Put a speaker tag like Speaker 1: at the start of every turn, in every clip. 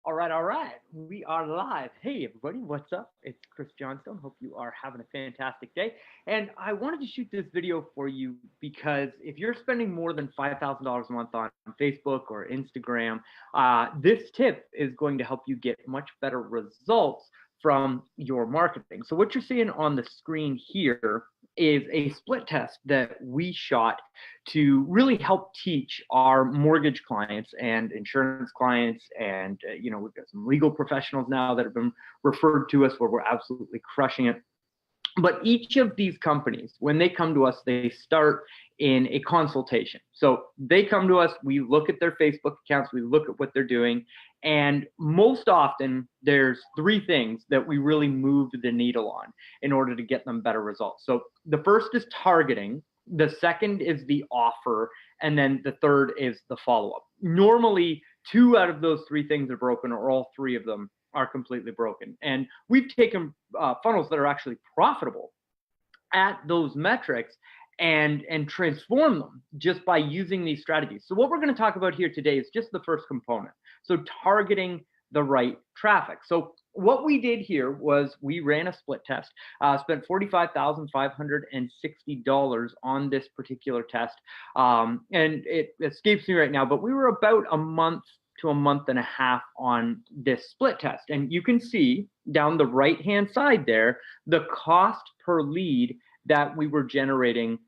Speaker 1: All right. We are live. Hey, everybody, what's up? It's Chris Johnstone. Hope you are having a fantastic day. And I wanted to shoot this video for you because if you're spending more than $5,000 a month on Facebook or Instagram, this tip is going to help you get much better results from your marketing. So, what you're seeing on the screen here is a split test that we shot to really help teach our mortgage clients and insurance clients. And, we've got some legal professionals now that have been referred to us where we're absolutely crushing it. But each of these companies, when they come to us, they start in a consultation. So they come to us, we look at their Facebook accounts, we look at what they're doing, and most often there's three things that we really move the needle on in order to get them better results. So the first is targeting, the second is the offer, and then the third is the follow-up. Normally, two out of those three things are broken, or all three of them are completely broken. And we've taken funnels that are actually profitable at those metrics and transform them just by using these strategies. So what we're going to talk about here today is just the first component. So targeting the right traffic. So what we did here was we ran a split test, spent $45,560 on this particular test. And it escapes me right now, but we were about a month to a month and a half on this split test. And you can see down the right-hand side there, the cost per lead that we were generating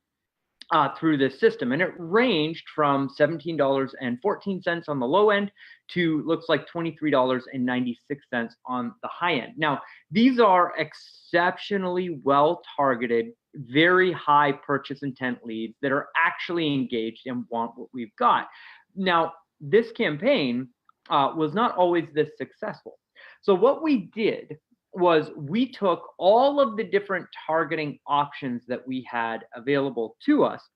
Speaker 1: through this system. And it ranged from $17.14 on the low end to looks like $23.96 on the high end. Now, these are exceptionally well-targeted, very high purchase intent leads that are actually engaged and want what we've got. Now, this campaign was not always this successful. So what we did was we took all of the different targeting options that we had available to us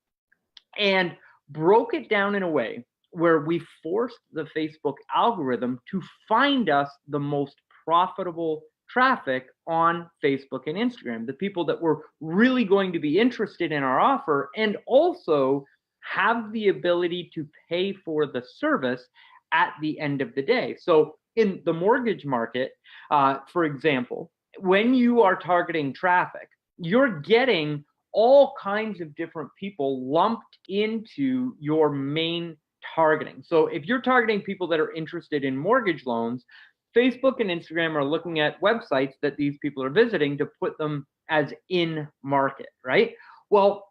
Speaker 1: and broke it down in a way where we forced the Facebook algorithm to find us the most profitable traffic on Facebook and Instagram, the people that were really going to be interested in our offer and also have the ability to pay for the service at the end of the day. So in the mortgage market, for example, when you are targeting traffic, you're getting all kinds of different people lumped into your main targeting. So if you're targeting people that are interested in mortgage loans, Facebook and Instagram are looking at websites that these people are visiting to put them as in market, right? Well,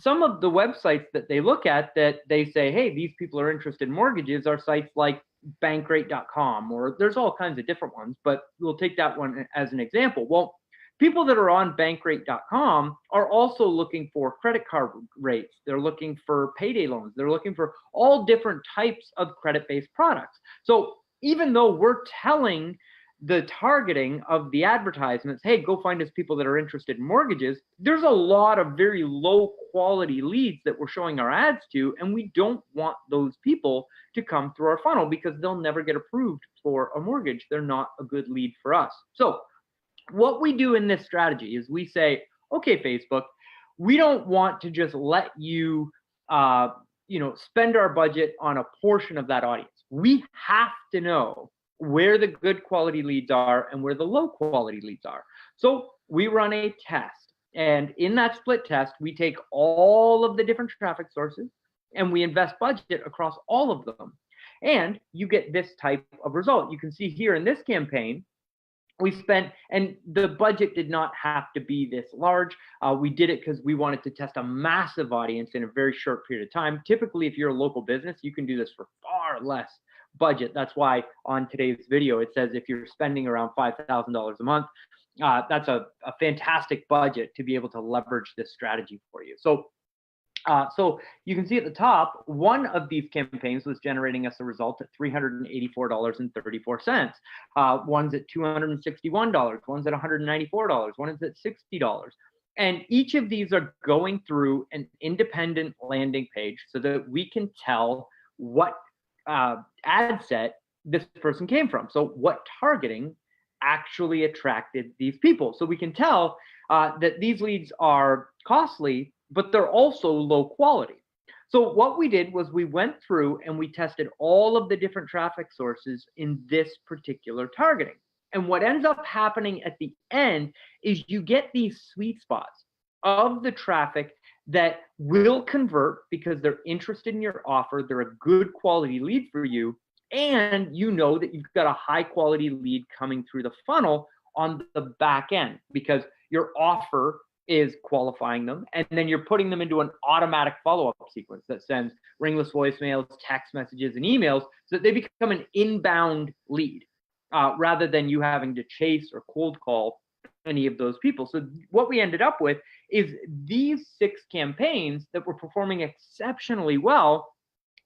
Speaker 1: some of the websites that they look at that they say, hey, these people are interested in mortgages are sites like bankrate.com, or there's all kinds of different ones, but we'll take that one as an example. Well, people that are on bankrate.com are also looking for credit card rates. They're looking for payday loans. They're looking for all different types of credit-based products. So even though we're telling the targeting of the advertisements, hey, go find us people that are interested in mortgages, there's a lot of very low quality leads that we're showing our ads to, and we don't want those people to come through our funnel because they'll never get approved for a mortgage. They're not a good lead for us. So what we do in this strategy is we say, okay, Facebook, we don't want to just let you spend our budget on a portion of that audience. We have to know where the good quality leads are and where the low quality leads are. So we run a test, and in that split test, we take all of the different traffic sources and we invest budget across all of them. And you get this type of result. You can see here in this campaign, we spent, and the budget did not have to be this large. We did it because we wanted to test a massive audience in a very short period of time. Typically, if you're a local business, you can do this for far less budget. That's why on today's video, it says if you're spending around $5,000 a month, that's a fantastic budget to be able to leverage this strategy for you. So you can see at the top, one of these campaigns was generating us a result at $384.34. One's at $261, one's at $194, one is at $60. And each of these are going through an independent landing page so that we can tell what ad set this person came from. So what targeting actually attracted these people. So we can tell that these leads are costly, but they're also low quality. So what we did was we went through and we tested all of the different traffic sources in this particular targeting. And what ends up happening at the end is you get these sweet spots of the traffic that will convert because they're interested in your offer, they're a good quality lead for you, and you know that you've got a high quality lead coming through the funnel on the back end because your offer is qualifying them, and then you're putting them into an automatic follow-up sequence that sends ringless voicemails, text messages, and emails so that they become an inbound lead rather than you having to chase or cold call any of those people. So what we ended up with is these 6 campaigns that were performing exceptionally well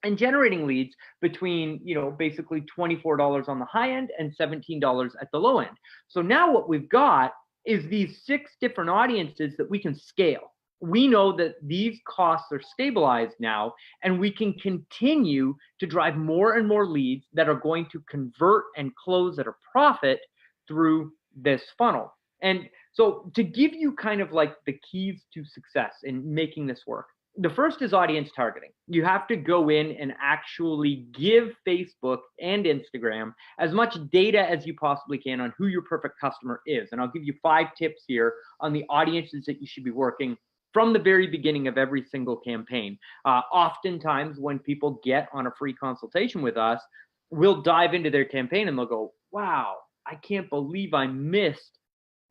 Speaker 1: and generating leads between, basically $24 on the high end and $17 at the low end. So now what we've got is these 6 different audiences that we can scale. We know that these costs are stabilized now, and we can continue to drive more and more leads that are going to convert and close at a profit through this funnel. And so to give you kind of like the keys to success in making this work, the first is audience targeting. You have to go in and actually give Facebook and Instagram as much data as you possibly can on who your perfect customer is. And I'll give you 5 tips here on the audiences that you should be working from the very beginning of every single campaign. Oftentimes when people get on a free consultation with us, we'll dive into their campaign and they'll go, wow, I can't believe I missed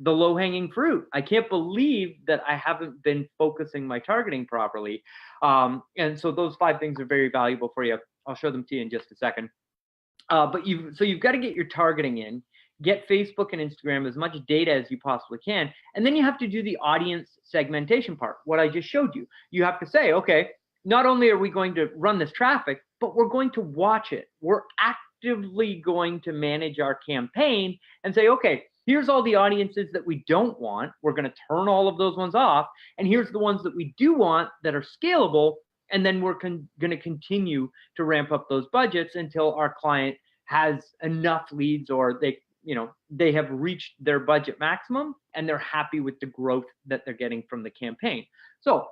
Speaker 1: the low-hanging fruit. I can't believe that I haven't been focusing my targeting properly. And so those 5 things are very valuable for you. I'll show them to you in just a second. But you've got to get your targeting in, get Facebook and Instagram as much data as you possibly can, and then you have to do the audience segmentation part, what I just showed you. You have to say, okay, not only are we going to run this traffic, but we're going to watch it. We're actively going to manage our campaign and say, okay, here's all the audiences that we don't want. We're going to turn all of those ones off. And here's the ones that we do want that are scalable. And then we're going to continue to ramp up those budgets until our client has enough leads or they have reached their budget maximum and they're happy with the growth that they're getting from the campaign. So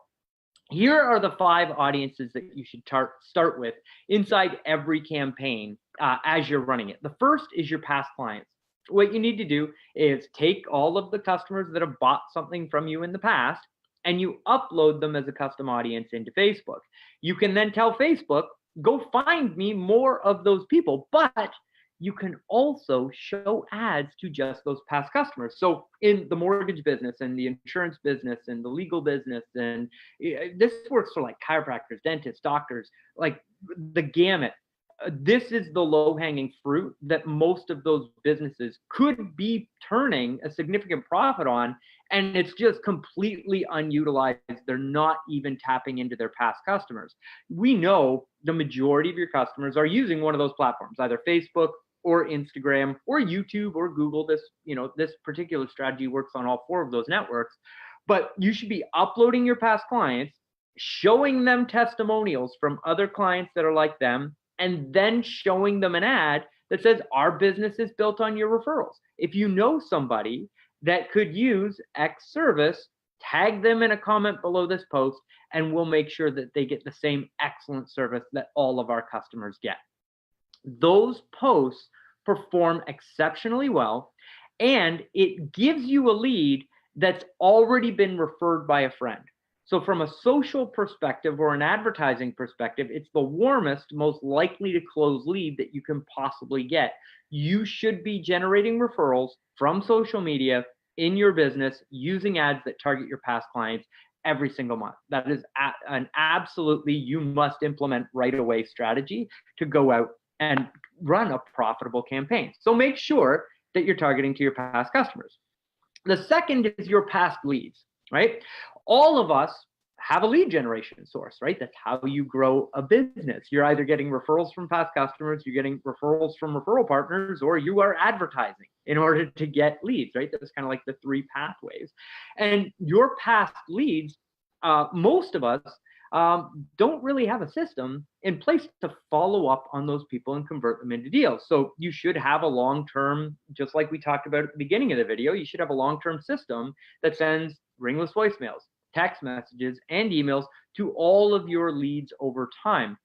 Speaker 1: here are the 5 audiences that you should start with inside every campaign as you're running it. The first is your past clients. What you need to do is take all of the customers that have bought something from you in the past and you upload them as a custom audience into Facebook. You can then tell Facebook, go find me more of those people, but you can also show ads to just those past customers. So in the mortgage business and the insurance business and the legal business, and this works for like chiropractors, dentists, doctors, like the gamut. This is the low-hanging fruit that most of those businesses could be turning a significant profit on, and it's just completely unutilized. They're not even tapping into their past customers. We know the majority of your customers are using one of those platforms, either Facebook or Instagram or YouTube or Google. This particular strategy works on all 4 of those networks, but you should be uploading your past clients, showing them testimonials from other clients that are like them, and then showing them an ad that says our business is built on your referrals. If you know somebody that could use X service, tag them in a comment below this post, and we'll make sure that they get the same excellent service that all of our customers get. Those posts perform exceptionally well, and it gives you a lead that's already been referred by a friend. So from a social perspective or an advertising perspective, it's the warmest, most likely to close lead that you can possibly get. You should be generating referrals from social media in your business using ads that target your past clients every single month. That is an absolutely you must implement right away strategy to go out and run a profitable campaign. So make sure that you're targeting to your past customers. The second is your past leads, right? All of us have a lead generation source, right? That's how you grow a business. You're either getting referrals from past customers, you're getting referrals from referral partners, or you are advertising in order to get leads, right? That's kind of like the 3 pathways. And your past leads, most of us don't really have a system in place to follow up on those people and convert them into deals. So you should have a long-term, just like we talked about at the beginning of the video, you should have a long-term system that sends ringless voicemails, text messages, and emails to all of your leads over time.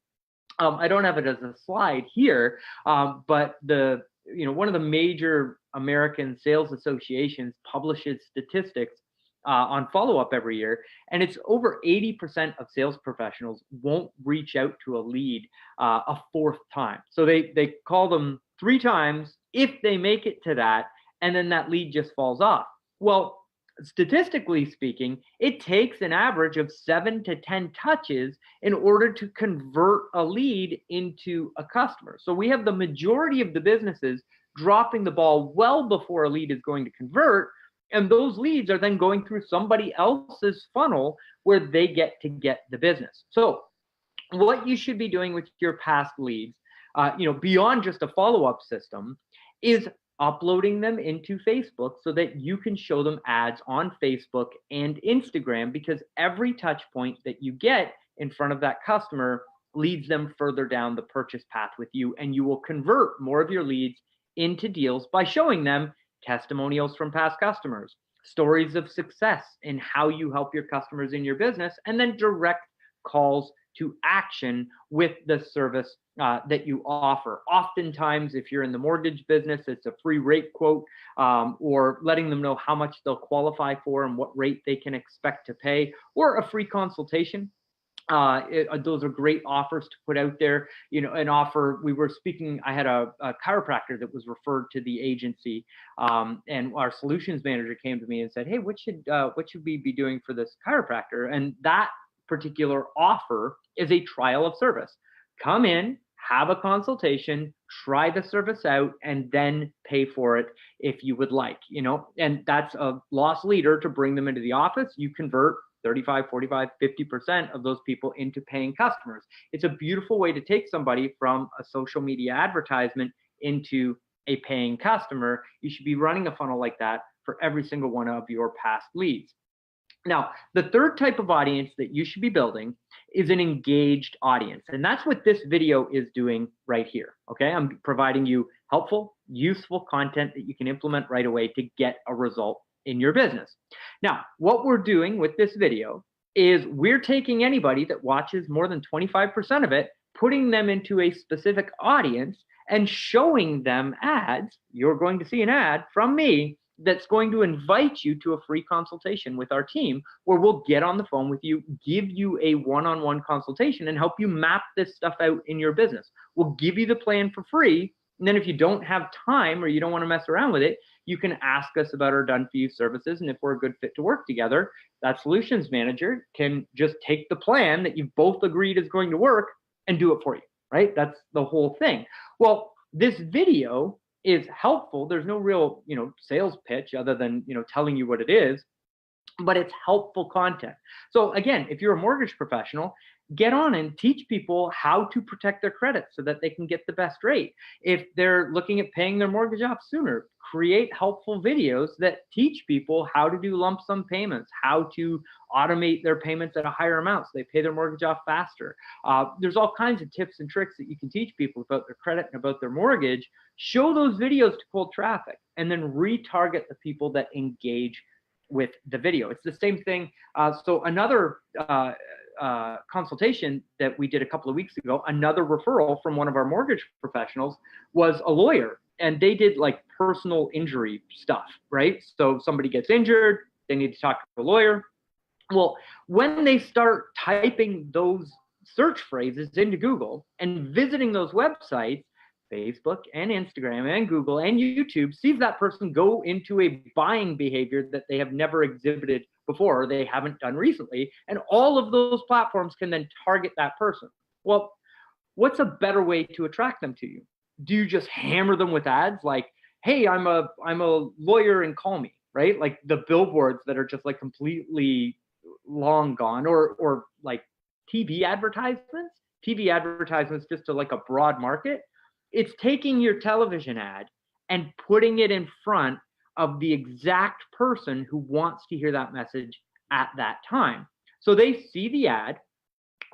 Speaker 1: I don't have it as a slide here, but one of the major American sales associations publishes statistics on follow-up every year, and it's over 80% of sales professionals won't reach out to a lead a fourth time. So they call them 3 times. If they make it to that, and then that lead just falls off. Well, statistically speaking, it takes an average of 7 to 10 touches in order to convert a lead into a customer. So we have the majority of the businesses dropping the ball well before a lead is going to convert, and those leads are then going through somebody else's funnel where they get the business. So what you should be doing with your past leads, beyond just a follow-up system, is uploading them into Facebook so that you can show them ads on Facebook and Instagram, because every touch point that you get in front of that customer leads them further down the purchase path with you, and you will convert more of your leads into deals by showing them testimonials from past customers, stories of success in how you help your customers in your business, and then direct calls to action with the service that you offer. Oftentimes, if you're in the mortgage business, it's a free rate quote, or letting them know how much they'll qualify for and what rate they can expect to pay, or a free consultation. Those are great offers to put out there. An offer, I had a chiropractor that was referred to the agency, and our solutions manager came to me and said, hey, what should we be doing for this chiropractor? And that particular offer is a trial of service. Come in, have a consultation, try the service out, and then pay for it if you would like, and that's a loss leader to bring them into the office. You convert 35, 45, 50% of those people into paying customers. It's a beautiful way to take somebody from a social media advertisement into a paying customer. You should be running a funnel like that for every single one of your past leads. Now, the third type of audience that you should be building is an engaged audience. And that's what this video is doing right here. Okay, I'm providing you helpful, useful content that you can implement right away to get a result in your business. Now, what we're doing with this video is we're taking anybody that watches more than 25% of it, putting them into a specific audience and showing them ads. You're going to see an ad from me that's going to invite you to a free consultation with our team, where we'll get on the phone with you, give you a one-on-one consultation, and help you map this stuff out in your business. We'll give you the plan for free, and then if you don't have time or you don't want to mess around with it, you can ask us about our done-for-you services, and if we're a good fit to work together, that solutions manager can just take the plan that you've both agreed is going to work and do it for you, right? That's the whole thing. Well, this video is helpful. There's no real, sales pitch other than, telling you what it is, but it's helpful content. So again, if you're a mortgage professional, get on and teach people how to protect their credit so that they can get the best rate. If they're looking at paying their mortgage off sooner, create helpful videos that teach people how to do lump sum payments, how to automate their payments at a higher amount so they pay their mortgage off faster. There's all kinds of tips and tricks that you can teach people about their credit and about their mortgage. Show those videos to cold traffic, and then retarget the people that engage with the video. It's the same thing. So another consultation that we did a couple of weeks ago, another referral from one of our mortgage professionals was a lawyer, and they did like personal injury stuff, right? So somebody gets injured, they need to talk to a lawyer. Well, when they start typing those search phrases into Google and visiting those websites, Facebook and Instagram and Google and YouTube, sees that person go into a buying behavior that they have never exhibited before, or they haven't done recently, and all of those platforms can then target that person. Well, what's a better way to attract them to you? Do you just hammer them with ads like, hey, I'm a lawyer and call me, right? Like the billboards that are just like completely long gone, or like TV advertisements just to like a broad market. It's taking your television ad and putting it in front of the exact person who wants to hear that message at that time. So they see the ad,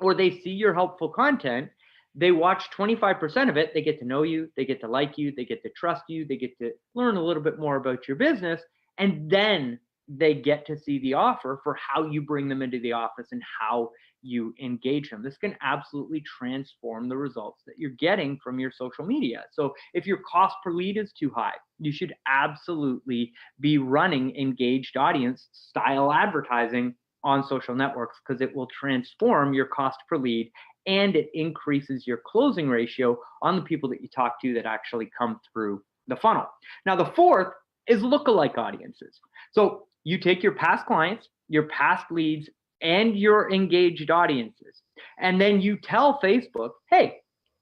Speaker 1: or they see your helpful content, they watch 25% of it, they get to know you, they get to like you, they get to trust you, they get to learn a little bit more about your business, and then they get to see the offer for how you bring them into the office and how you engage them. This can absolutely transform the results that you're getting from your social media. So if your cost per lead is too high, you should absolutely be running engaged audience style advertising on social networks, because it will transform your cost per lead and it increases your closing ratio on the people that you talk to that actually come through the funnel. Now, the fourth is lookalike audiences. So you take your past clients, your past leads, and your engaged audiences, and then you tell Facebook, hey,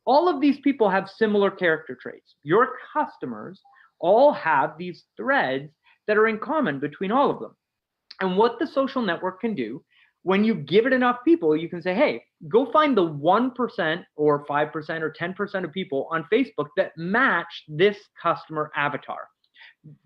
Speaker 1: all of these people have similar character traits. Your customers all have these threads that are in common between all of them. And what the social network can do, when you give it enough people, you can say, hey, go find the 1% or 5% or 10% of people on Facebook that match this customer avatar.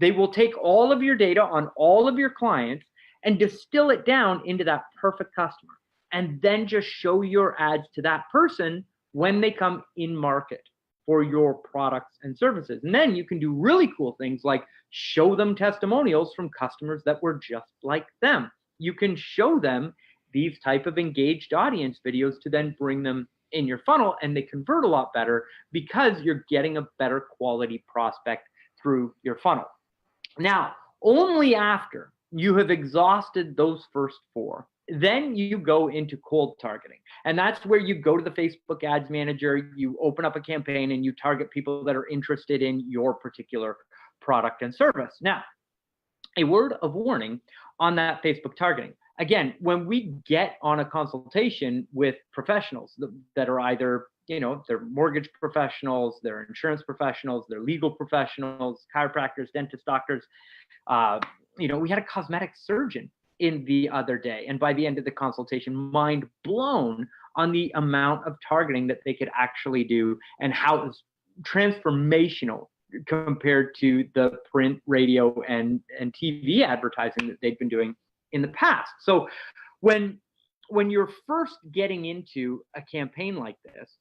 Speaker 1: They will take all of your data on all of your clients and distill it down into that perfect customer, and then just show your ads to that person when they come in market for your products and services. And then you can do really cool things like show them testimonials from customers that were just like them. You can show them these type of engaged audience videos to then bring them in your funnel, and they convert a lot better because you're getting a better quality prospect through your funnel. Now, only after you have exhausted those first four, then you go into cold targeting. And that's where you go to the Facebook Ads Manager, you open up a campaign, and you target people that are interested in your particular product and service. Now, a word of warning on that Facebook targeting. Again, when we get on a consultation with professionals that are either, they're mortgage professionals, they're insurance professionals, they're legal professionals, chiropractors, dentists, doctors, we had a cosmetic surgeon in the other day, and by the end of the consultation, mind blown on the amount of targeting that they could actually do and how it was transformational compared to the print, radio, and TV advertising that they'd been doing in the past. So when you're first getting into a campaign like this,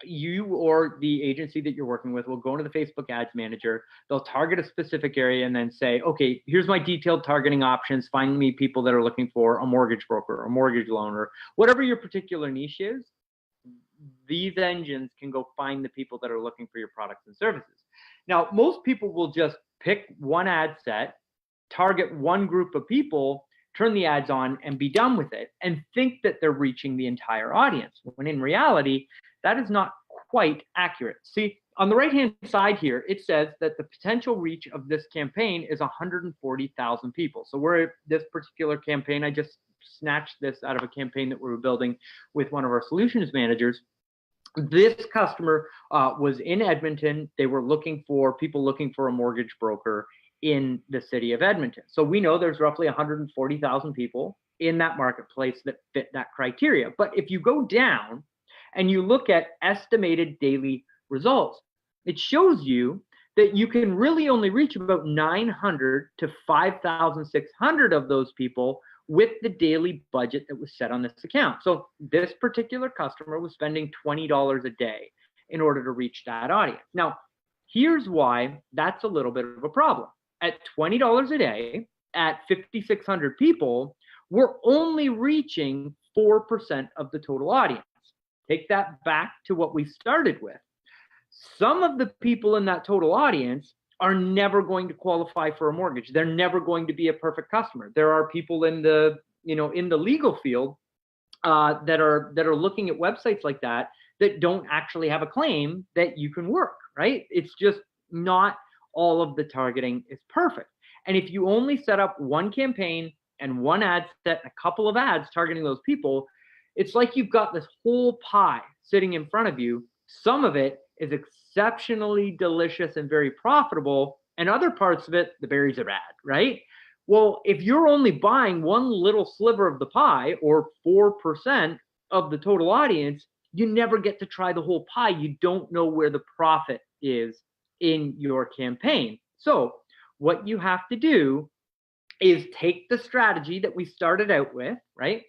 Speaker 1: you or the agency that you're working with will go into the Facebook Ads Manager, they'll target a specific area and then say, okay, here's my detailed targeting options. Find me people that are looking for a mortgage broker or a mortgage loaner, whatever your particular niche is. These engines can go find the people that are looking for your products and services. Now, most people will just pick one ad set, target one group of people, turn the ads on, and be done with it, and think that they're reaching the entire audience, when in reality, that is not quite accurate. See, on the right-hand side here, it says that the potential reach of this campaign is 140,000 people. So we're at this particular campaign. I just snatched this out of a campaign that we were building with one of our solutions managers. This customer was in Edmonton. They were looking for people looking for a mortgage broker in the city of Edmonton. So we know there's roughly 140,000 people in that marketplace that fit that criteria. But if you go down and you look at estimated daily results, it shows you that you can really only reach about 900 to 5,600 of those people with the daily budget that was set on this account. So this particular customer was spending $20 a day in order to reach that audience. Now, here's why that's a little bit of a problem. At $20 a day, at 5,600 people, we're only reaching 4% of the total audience. Take that back to what we started with. Some of the people in that total audience are never going to qualify for a mortgage. They're never going to be a perfect customer. There are people in the legal field that are looking at websites like that don't actually have a claim that you can work, right? It's just not all of the targeting is perfect. And if you only set up one campaign and one ad set, a couple of ads targeting those people, it's like you've got this whole pie sitting in front of you. Some of it is exceptionally delicious and very profitable, and other parts of it, the berries are bad, right? Well, if you're only buying one little sliver of the pie, or 4% of the total audience, you never get to try the whole pie. You don't know where the profit is in your campaign. So what you have to do is take the strategy that we started out with, right,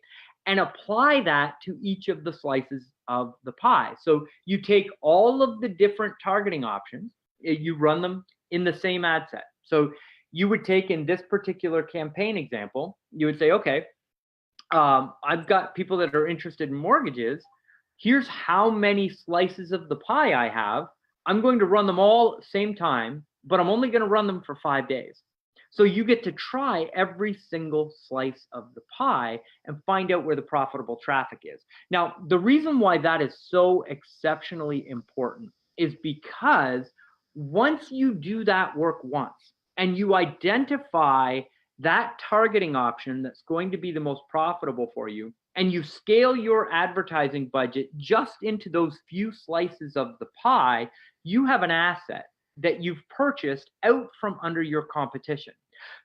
Speaker 1: and apply that to each of the slices of the pie. So you take all of the different targeting options, you run them in the same ad set. So you would take, in this particular campaign example, you would say, okay, I've got people that are interested in mortgages. Here's how many slices of the pie I have. I'm going to run them all at the same time, but I'm only going to run them for 5 days. So you get to try every single slice of the pie and find out where the profitable traffic is. Now, the reason why that is so exceptionally important is because once you do that work once and you identify that targeting option that's going to be the most profitable for you, and you scale your advertising budget just into those few slices of the pie, you have an asset that you've purchased out from under your competition.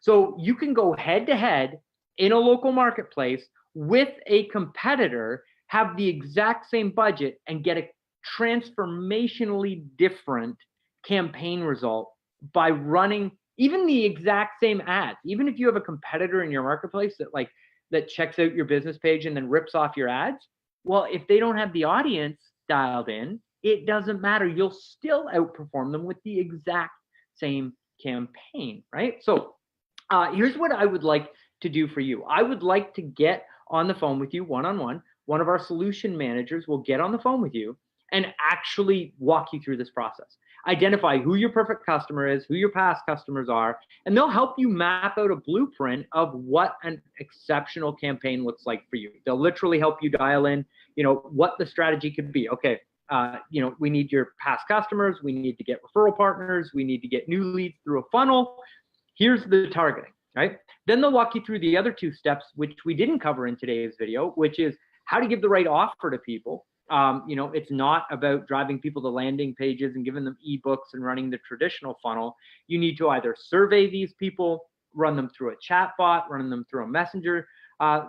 Speaker 1: So you can go head to head in a local marketplace with a competitor, have the exact same budget, and get a transformationally different campaign result by running even the exact same ads. Even if you have a competitor in your marketplace that checks out your business page and then rips off your ads, well, if they don't have the audience dialed in, it doesn't matter. You'll still outperform them with the exact same campaign, right? So here's what I would like to do for you. I would like to get on the phone with you one-on-one. One of our solution managers will get on the phone with you and actually walk you through this process. Identify who your perfect customer is, who your past customers are, and they'll help you map out a blueprint of what an exceptional campaign looks like for you. They'll literally help you dial in, what the strategy could be. Okay, we need your past customers, we need to get referral partners, we need to get new leads through a funnel. Here's the targeting, right? Then they'll walk you through the other 2 steps, which we didn't cover in today's video, which is how to give the right offer to people. It's not about driving people to landing pages and giving them ebooks and running the traditional funnel. You need to either survey these people, run them through a chat bot, run them through a messenger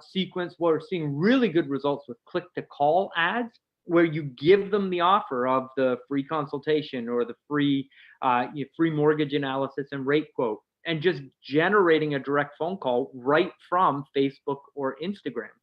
Speaker 1: sequence. We're seeing really good results with click-to-call ads, where you give them the offer of the free consultation or the free mortgage analysis and rate quote, and just generating a direct phone call right from Facebook or Instagram.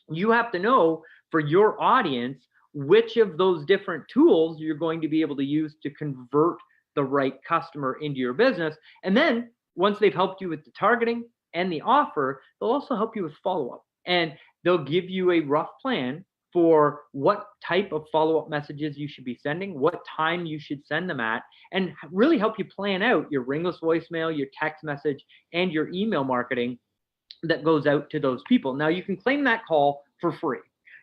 Speaker 1: You have to know for your audience which of those different tools you're going to be able to use to convert the right customer into your business. And then once they've helped you with the targeting and the offer, they'll also help you with follow-up. And they'll give you a rough plan for what type of follow-up messages you should be sending, what time you should send them at, and really help you plan out your ringless voicemail, your text message, and your email marketing that goes out to those people. Now, you can claim that call for free.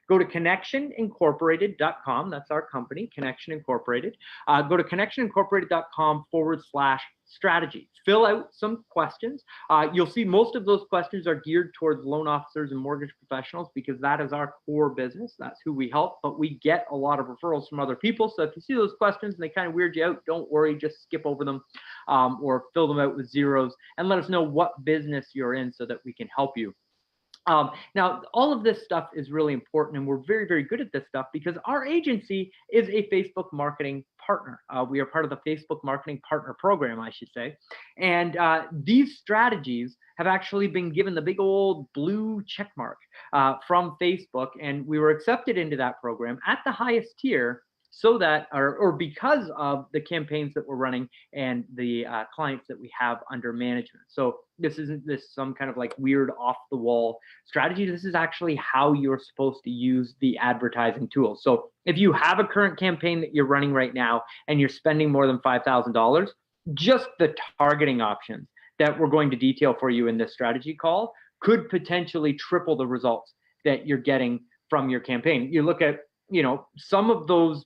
Speaker 1: Go to connectionincorporated.com. That's our company, Connection Incorporated. Go to connectionincorporated.com/strategy. Fill out some questions. You'll see most of those questions are geared towards loan officers and mortgage professionals because that is our core business. That's who we help, but we get a lot of referrals from other people. So if you see those questions and they kind of weird you out, don't worry, just skip over them or fill them out with zeros and let us know what business you're in so that we can help you. Now, all of this stuff is really important, and we're very, very good at this stuff because our agency is a Facebook marketing partner. We are part of the Facebook Marketing Partner Program, I should say. And these strategies have actually been given the big old blue check mark from Facebook, and we were accepted into that program at the highest tier so that, or because of the campaigns that we're running and the clients that we have under management. So this isn't some kind of like weird off the wall strategy. This is actually how you're supposed to use the advertising tools. So if you have a current campaign that you're running right now and you're spending more than $5,000, just the targeting options that we're going to detail for you in this strategy call could potentially triple the results that you're getting from your campaign. You look at, some of those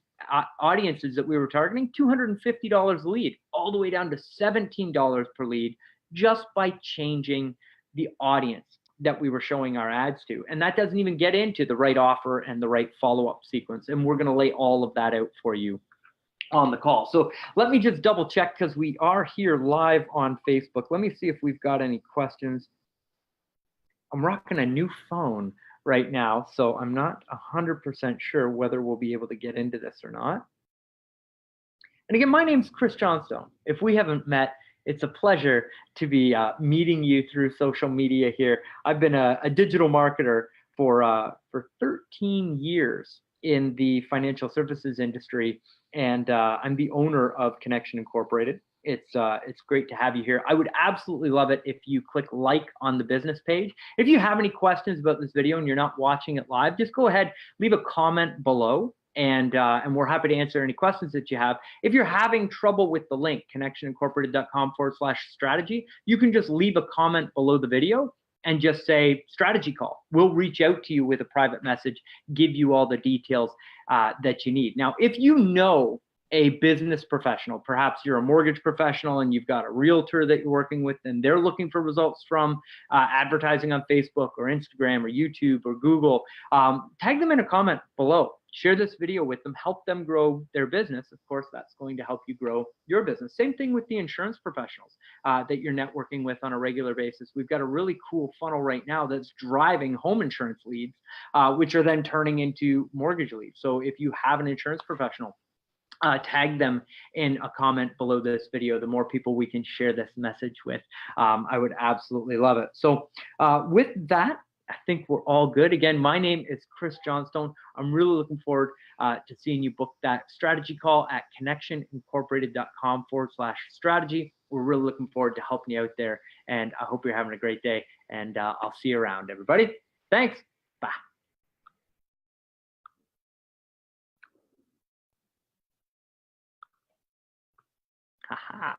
Speaker 1: audiences that we were targeting, $250 a lead, all the way down to $17 per lead, just by changing the audience that we were showing our ads to. And that doesn't even get into the right offer and the right follow-up sequence. And we're going to lay all of that out for you on the call. So let me just double check because we are here live on Facebook. Let me see if we've got any questions. I'm rocking a new phone right now, so I'm not 100% sure whether we'll be able to get into this or not. And again, my name's Chris Johnstone. If we haven't met, it's a pleasure to be meeting you through social media here. I've been a digital marketer for 13 years in the financial services industry, and I'm the owner of Connection Incorporated. It's great to have you here. I would absolutely love it if you click like on the business page. If you have any questions about this video and you're not watching it live, just go ahead, leave a comment below, and we're happy to answer any questions that you have. If you're having trouble with the link, connectionincorporated.com/strategy, you can just leave a comment below the video and just say strategy call. We'll reach out to you with a private message, give you all the details that you need. Now, if you know a business professional, perhaps you're a mortgage professional and you've got a realtor that you're working with and they're looking for results from advertising on Facebook or Instagram or YouTube or Google, tag them in a comment below. Share this video with them, help them grow their business. Of course, that's going to help you grow your business. Same thing with the insurance professionals that you're networking with on a regular basis. We've got a really cool funnel right now that's driving home insurance leads, which are then turning into mortgage leads. So if you have an insurance professional, tag them in a comment below this video. The more people we can share this message with, I would absolutely love it. So with that, I think we're all good. Again, my name is Chris Johnstone. I'm really looking forward to seeing you book that strategy call at connectionincorporated.com/strategy. We're really looking forward to helping you out there. And I hope you're having a great day. And I'll see you around, everybody. Thanks. Bye. Haha.